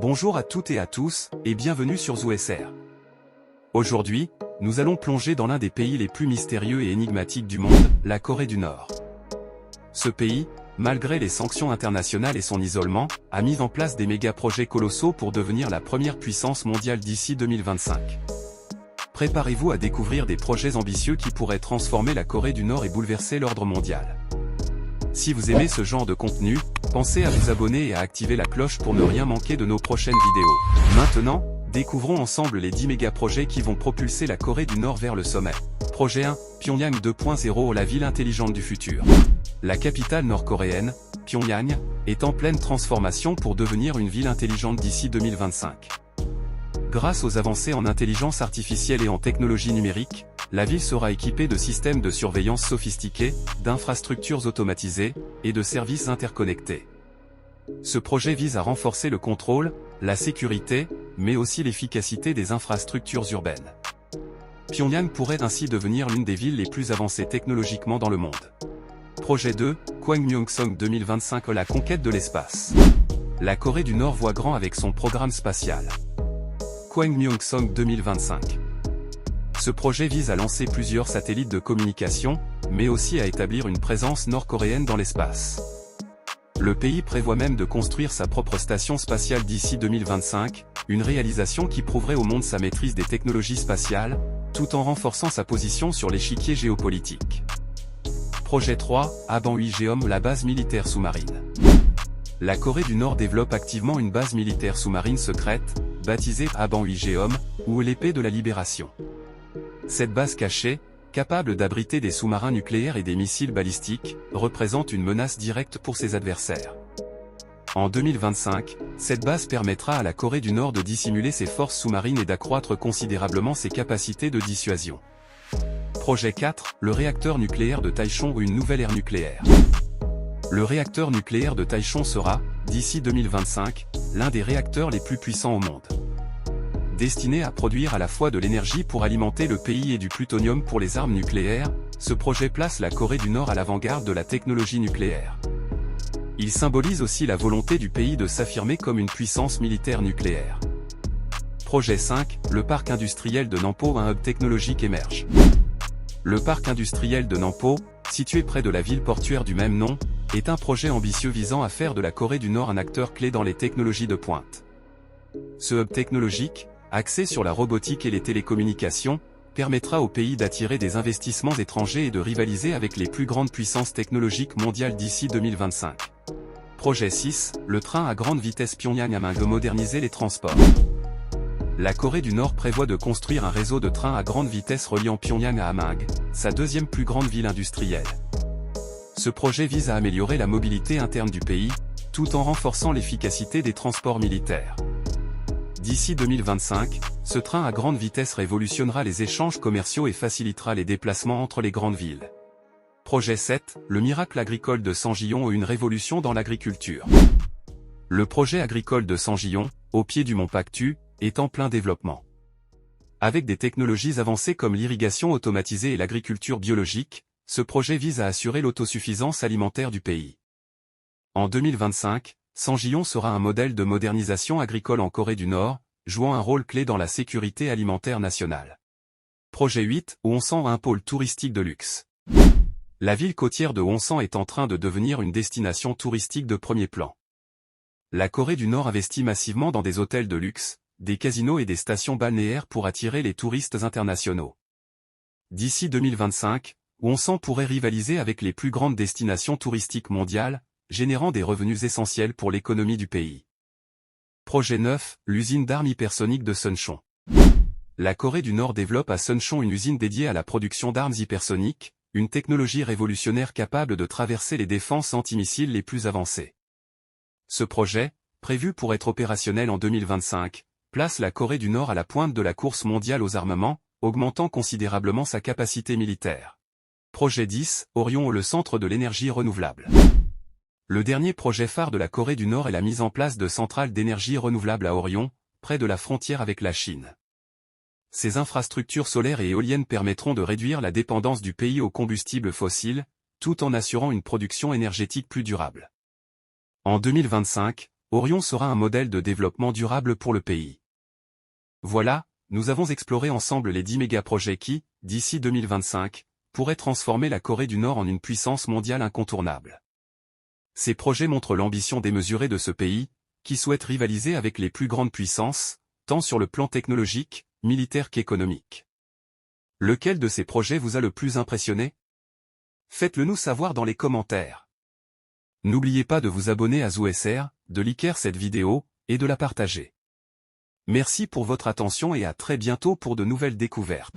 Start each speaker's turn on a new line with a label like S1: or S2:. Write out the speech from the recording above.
S1: Bonjour à toutes et à tous, et bienvenue sur ZooSR. Aujourd'hui, nous allons plonger dans l'un des pays les plus mystérieux et énigmatiques du monde, la Corée du Nord. Ce pays, malgré les sanctions internationales et son isolement, a mis en place des méga-projets colossaux pour devenir la première puissance mondiale d'ici 2025. Préparez-vous à découvrir des projets ambitieux qui pourraient transformer la Corée du Nord et bouleverser l'ordre mondial. Si vous aimez ce genre de contenu, pensez à vous abonner et à activer la cloche pour ne rien manquer de nos prochaines vidéos. Maintenant, découvrons ensemble les 10 méga-projets qui vont propulser la Corée du Nord vers le sommet. Projet 1, Pyongyang 2.0, la ville intelligente du futur. La capitale nord-coréenne, Pyongyang, est en pleine transformation pour devenir une ville intelligente d'ici 2025. Grâce aux avancées en intelligence artificielle et en technologie numérique, la ville sera équipée de systèmes de surveillance sophistiqués, d'infrastructures automatisées, et de services interconnectés. Ce projet vise à renforcer le contrôle, la sécurité, mais aussi l'efficacité des infrastructures urbaines. Pyongyang pourrait ainsi devenir l'une des villes les plus avancées technologiquement dans le monde. Projet 2, Kwangmyungsong 2025, la conquête de l'espace. La Corée du Nord voit grand avec son programme spatial. Kwangmyungsong 2025. Ce projet vise à lancer plusieurs satellites de communication, mais aussi à établir une présence nord-coréenne dans l'espace. Le pays prévoit même de construire sa propre station spatiale d'ici 2025, une réalisation qui prouverait au monde sa maîtrise des technologies spatiales, tout en renforçant sa position sur l'échiquier géopolitique. Projet 3, Aban-Uijeom, la base militaire sous-marine. La Corée du Nord développe activement une base militaire sous-marine secrète, baptisée Aban-Uijeom, ou l'épée de la libération. Cette base cachée, capable d'abriter des sous-marins nucléaires et des missiles balistiques, représente une menace directe pour ses adversaires. En 2025, cette base permettra à la Corée du Nord de dissimuler ses forces sous-marines et d'accroître considérablement ses capacités de dissuasion. Projet 4, le réacteur nucléaire de Taichon ou une nouvelle ère nucléaire. Le réacteur nucléaire de Taichon sera, d'ici 2025, l'un des réacteurs les plus puissants au monde. Destiné à produire à la fois de l'énergie pour alimenter le pays et du plutonium pour les armes nucléaires, ce projet place la Corée du Nord à l'avant-garde de la technologie nucléaire. Il symbolise aussi la volonté du pays de s'affirmer comme une puissance militaire nucléaire. Projet 5, le parc industriel de Nampo, un hub technologique émerge. Le parc industriel de Nampo, situé près de la ville portuaire du même nom, est un projet ambitieux visant à faire de la Corée du Nord un acteur clé dans les technologies de pointe. Ce hub technologique, axé sur la robotique et les télécommunications, permettra au pays d'attirer des investissements étrangers et de rivaliser avec les plus grandes puissances technologiques mondiales d'ici 2025. Projet 6, le train à grande vitesse Pyongyang-Hamhung, de moderniser les transports. La Corée du Nord prévoit de construire un réseau de trains à grande vitesse reliant Pyongyang à Hamhung, sa deuxième plus grande ville industrielle. Ce projet vise à améliorer la mobilité interne du pays, tout en renforçant l'efficacité des transports militaires. D'ici 2025, ce train à grande vitesse révolutionnera les échanges commerciaux et facilitera les déplacements entre les grandes villes. Projet 7, le miracle agricole de Sanjiyon ou une révolution dans l'agriculture. Le projet agricole de Sanjiyon, au pied du mont Paktu, est en plein développement. Avec des technologies avancées comme l'irrigation automatisée et l'agriculture biologique, ce projet vise à assurer l'autosuffisance alimentaire du pays. En 2025, Sanjiyon sera un modèle de modernisation agricole en Corée du Nord, jouant un rôle clé dans la sécurité alimentaire nationale. Projet 8, Wonsan, un pôle touristique de luxe. La ville côtière de Wonsan est en train de devenir une destination touristique de premier plan. La Corée du Nord investit massivement dans des hôtels de luxe, des casinos et des stations balnéaires pour attirer les touristes internationaux. D'ici 2025, Wonsan pourrait rivaliser avec les plus grandes destinations touristiques mondiales, générant des revenus essentiels pour l'économie du pays. Projet 9, l'usine d'armes hypersoniques de Suncheon. La Corée du Nord développe à Suncheon une usine dédiée à la production d'armes hypersoniques, une technologie révolutionnaire capable de traverser les défenses antimissiles les plus avancées. Ce projet, prévu pour être opérationnel en 2025, place la Corée du Nord à la pointe de la course mondiale aux armements, augmentant considérablement sa capacité militaire. Projet 10, Orion, le centre de l'énergie renouvelable. Le dernier projet phare de la Corée du Nord est la mise en place de centrales d'énergie renouvelable à Orion, près de la frontière avec la Chine. Ces infrastructures solaires et éoliennes permettront de réduire la dépendance du pays aux combustibles fossiles, tout en assurant une production énergétique plus durable. En 2025, Orion sera un modèle de développement durable pour le pays. Voilà, nous avons exploré ensemble les 10 mégaprojets qui, d'ici 2025, pourraient transformer la Corée du Nord en une puissance mondiale incontournable. Ces projets montrent l'ambition démesurée de ce pays, qui souhaite rivaliser avec les plus grandes puissances, tant sur le plan technologique, militaire qu'économique. Lequel de ces projets vous a le plus impressionné? Faites-le nous savoir dans les commentaires. N'oubliez pas de vous abonner à ZooSR, de liker cette vidéo, et de la partager. Merci pour votre attention et à très bientôt pour de nouvelles découvertes.